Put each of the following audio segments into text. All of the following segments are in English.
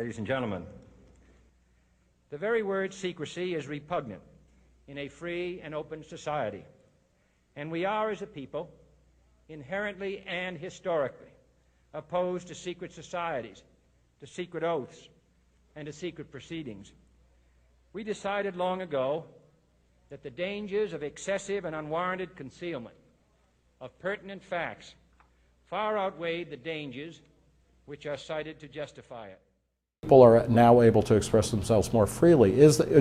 Ladies and gentlemen, the very word secrecy is repugnant in a free and open society, and we are, as a people, inherently and historically opposed to secret societies, to secret oaths, and to secret proceedings. We decided long ago that the dangers of excessive and unwarranted concealment of pertinent facts far outweighed the dangers which are cited to justify it. People are now able to express themselves more freely.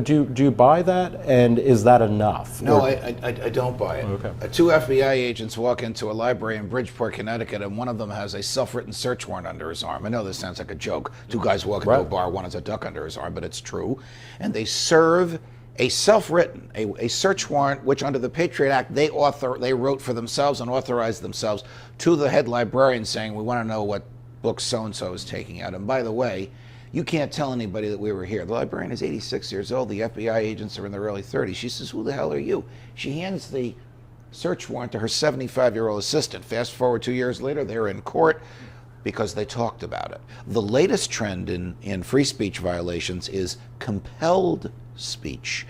Do you buy that, and is that enough? No, I don't buy it. Okay. Two FBI agents walk into a library in Bridgeport, Connecticut, and one of them has a self-written search warrant under his arm. I know this sounds like a joke. Two guys walk into a bar, one has a duck under his arm, but it's true. And they serve a self-written, a search warrant, which under the Patriot Act, they wrote for themselves and authorized themselves to the head librarian saying, we want to know what book so-and-so is taking out. And by the way, you can't tell anybody that we were here. The librarian is 86 years old. The FBI agents are in their early 30s. She says, who the hell are you? She hands the search warrant to her 75-year-old assistant. Fast forward 2 years later, they're in court because they talked about it. The latest trend in free speech violations is compelled speech.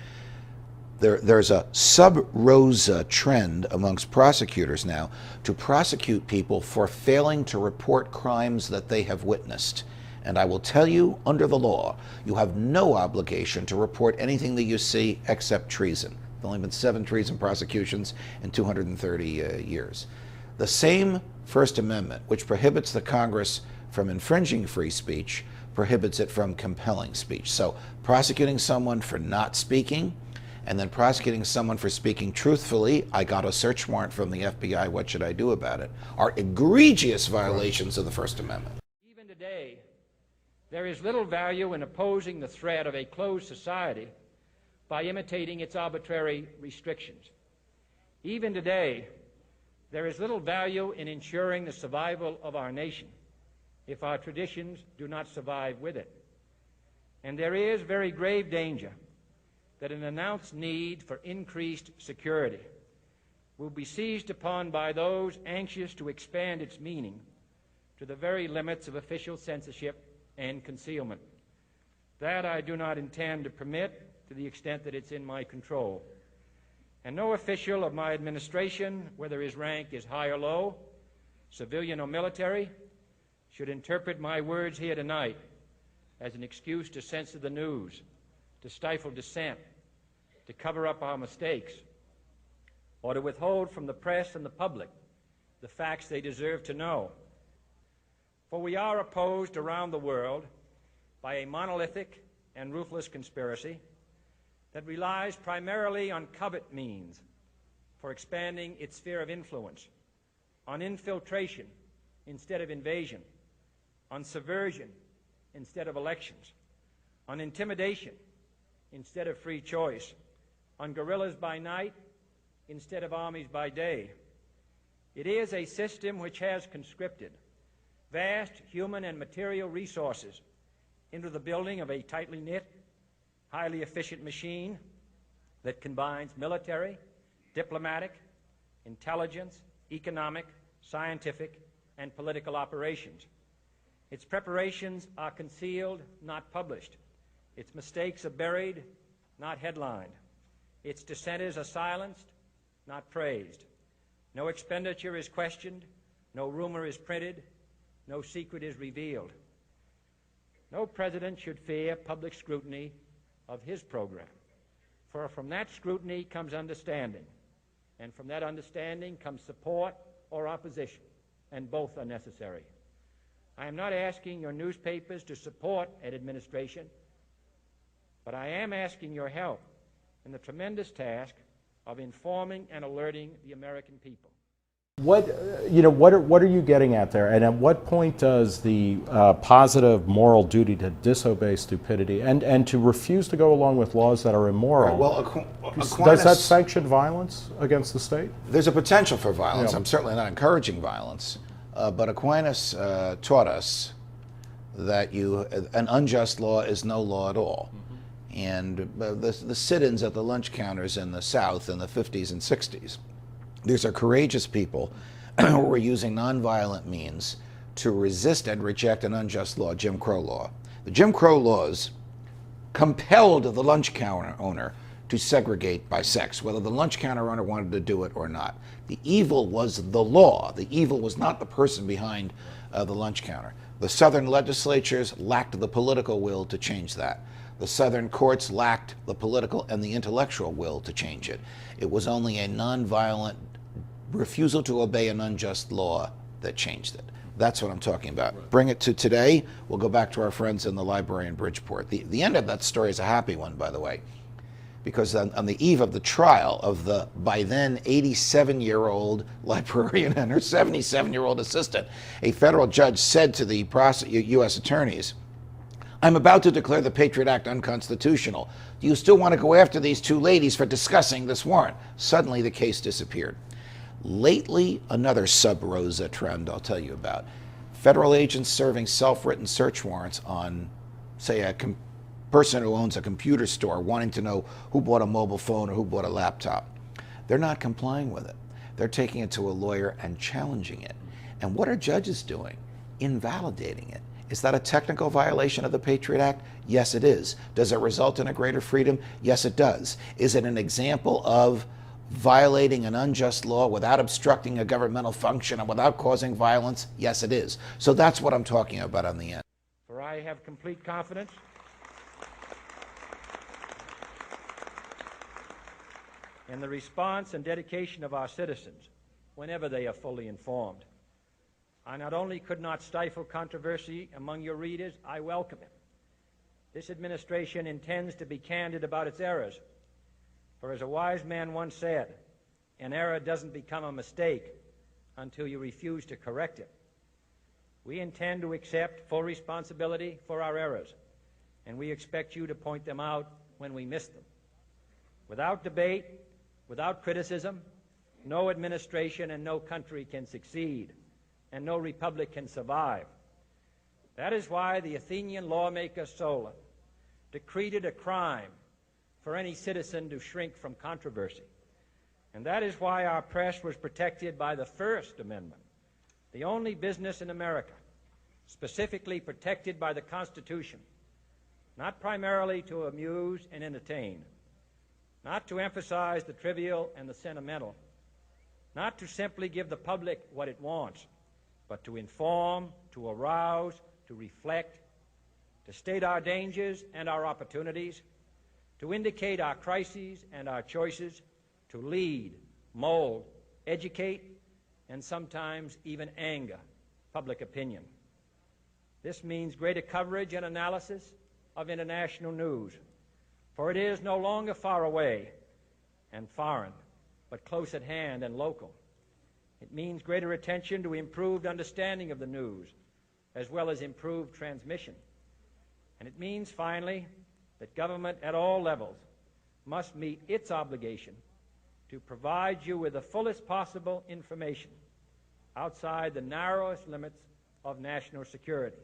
There's a sub rosa trend amongst prosecutors now to prosecute people for failing to report crimes that they have witnessed. And I will tell you, under the law, you have no obligation to report anything that you see except treason. There have only been 7 treason prosecutions in 230 years. The same First Amendment, which prohibits the Congress from infringing free speech, prohibits it from compelling speech. So prosecuting someone for not speaking, and then prosecuting someone for speaking truthfully, I got a search warrant from the FBI, what should I do about it, are egregious violations of the First Amendment. Even today, there is little value in opposing the threat of a closed society by imitating its arbitrary restrictions. Even today, there is little value in ensuring the survival of our nation if our traditions do not survive with it. And there is very grave danger that an announced need for increased security will be seized upon by those anxious to expand its meaning to the very limits of official censorship and concealment. That I do not intend to permit to the extent that it's in my control. And no official of my administration, whether his rank is high or low, civilian or military, should interpret my words here tonight as an excuse to censor the news, to stifle dissent, to cover up our mistakes, or to withhold from the press and the public the facts they deserve to know. For we are opposed around the world by a monolithic and ruthless conspiracy that relies primarily on covert means for expanding its sphere of influence, on infiltration instead of invasion, on subversion instead of elections, on intimidation instead of free choice, on guerrillas by night instead of armies by day. It is a system which has conscripted vast human and material resources into the building of a tightly knit, highly efficient machine that combines military, diplomatic, intelligence, economic, scientific, and political operations. Its preparations are concealed, not published. Its mistakes are buried, not headlined. Its dissenters are silenced, not praised. No expenditure is questioned, no rumor is printed, no secret is revealed. No president should fear public scrutiny of his program, for from that scrutiny comes understanding, and from that understanding comes support or opposition, and both are necessary. I am not asking your newspapers to support an administration, but I am asking your help in the tremendous task of informing and alerting the American people. What are you getting at there? And at what point does the positive moral duty to disobey stupidity and to refuse to go along with laws that are immoral, does that sanction violence against the state? There's a potential for violence. I'm certainly not encouraging violence. But Aquinas taught us that an unjust law is no law at all. And the sit-ins at the lunch counters in the South in the 50s and 60s, these are courageous people who were using nonviolent means to resist and reject an unjust law, Jim Crow law. The Jim Crow laws compelled the lunch counter owner to segregate by sex, whether the lunch counter owner wanted to do it or not. The evil was the law. The evil was not the person behind the lunch counter. The Southern legislatures lacked the political will to change that. The Southern courts lacked the political and the intellectual will to change it. It was only a nonviolent refusal to obey an unjust law that changed it. That's what I'm talking about. Right. Bring it to today. We'll go back to our friends in the library in Bridgeport. The end of that story is a happy one, by the way, because on the eve of the trial of the, by then, 87-year-old librarian and her 77-year-old assistant, a federal judge said to the U.S. attorneys, "I'm about to declare the Patriot Act unconstitutional. Do you still want to go after these two ladies for discussing this warrant?" Suddenly, the case disappeared. Lately, another sub-rosa trend I'll tell you about. Federal agents serving self-written search warrants on, say, a person who owns a computer store wanting to know who bought a mobile phone or who bought a laptop. They're not complying with it. They're taking it to a lawyer and challenging it. And what are judges doing? Invalidating it. Is that a technical violation of the Patriot Act? Yes, it is. Does it result in a greater freedom? Yes, it does. Is it an example of violating an unjust law without obstructing a governmental function and without causing violence? Yes, it is. So that's what I'm talking about on the end. For I have complete confidence in the response and dedication of our citizens whenever they are fully informed. I not only could not stifle controversy among your readers, I welcome it. This administration intends to be candid about its errors. For as a wise man once said, an error doesn't become a mistake until you refuse to correct it. We intend to accept full responsibility for our errors, and we expect you to point them out when we miss them. Without debate, without criticism, no administration and no country can succeed, and no republic can survive. That is why the Athenian lawmaker Solon decreed it a crime for any citizen to shrink from controversy. And that is why our press was protected by the First Amendment, the only business in America specifically protected by the Constitution, not primarily to amuse and entertain, not to emphasize the trivial and the sentimental, not to simply give the public what it wants, but to inform, to arouse, to reflect, to state our dangers and our opportunities, to indicate our crises and our choices, to lead, mold, educate, and sometimes even anger public opinion. This means greater coverage and analysis of international news, for it is no longer far away and foreign, but close at hand and local. It means greater attention to improved understanding of the news, as well as improved transmission. And it means, finally, that government at all levels must meet its obligation to provide you with the fullest possible information outside the narrowest limits of national security.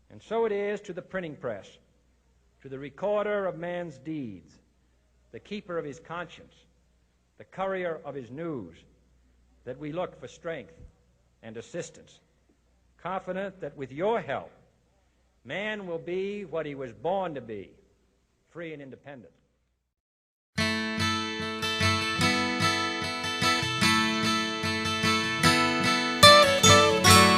And so it is to the printing press, to the recorder of man's deeds, the keeper of his conscience, the courier of his news, that we look for strength and assistance, confident that with your help, man will be what he was born to be, free and independent.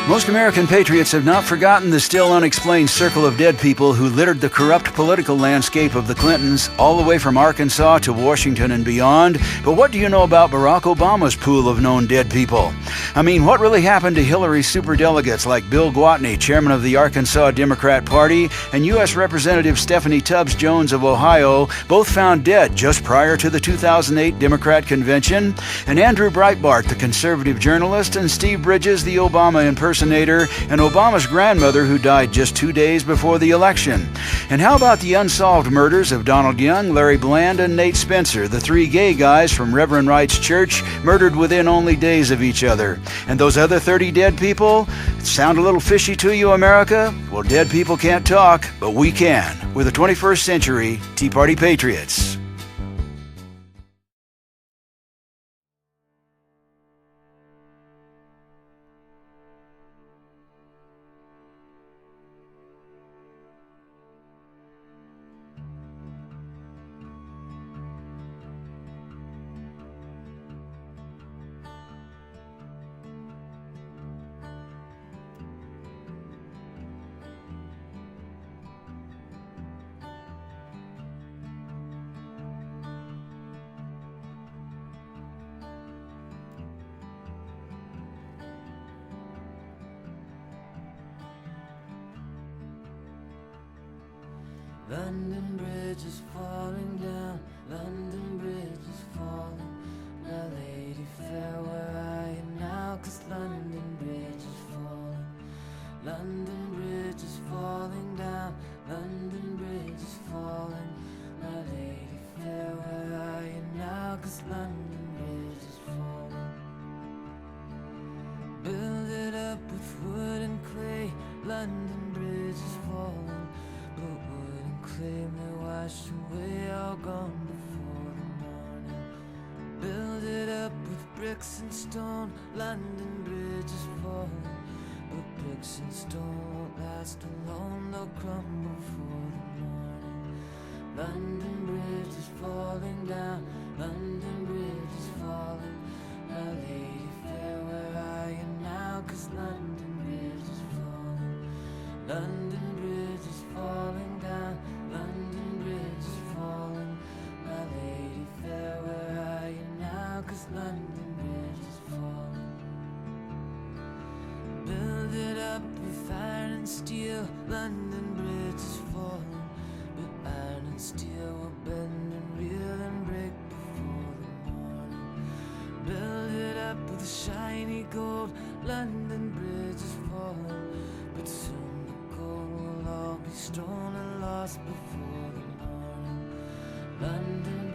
Most American patriots have not forgotten the still unexplained circle of dead people who littered the corrupt political landscape of the Clintons, all the way from Arkansas to Washington and beyond. But what do you know about Barack Obama's pool of known dead people? I mean, what really happened to Hillary's superdelegates like Bill Gwatney, chairman of the Arkansas Democrat Party, and U.S. Representative Stephanie Tubbs Jones of Ohio, both found dead just prior to the 2008 Democrat convention? And Andrew Breitbart, the conservative journalist, and Steve Bridges, the Obama impersonator, and Obama's grandmother, who died just 2 days before the election. And how about the unsolved murders of Donald Young, Larry Bland, and Nate Spencer, the three gay guys from Reverend Wright's church, murdered within only days of each other? And those other 30 dead people? Sound a little fishy to you, America? Well, dead people can't talk, but we can. We're the 21st century Tea Party Patriots. London Bridge is falling down, London Bridge is falling. My lady fair, where are you now? 'Cause London Bridge is falling. London Bridge is falling down, London Bridge is falling. My lady fair, where are you now? 'Cause London Bridge is falling. Build it up with wood and clay, London Bridge is falling. But wood and clay may wash away, all gone before the morning. Build it up with bricks and stone, London Bridge is falling. But bricks and stone won't last alone, they'll crumble before the morning. London Bridge is falling down, London Bridge is falling. My lady fair, where are you now? 'Cause London Bridge is falling. London Bridge is falling down, London Bridge is falling. My lady fair, where are you now? 'Cause London Bridge is falling. Build it up with iron and steel, London Bridge is falling. But iron and steel will bend and reel and break before the morning. Build it up with shiny gold, London Bridge is falling. But soon the gold will all be stolen and lost before the morning. London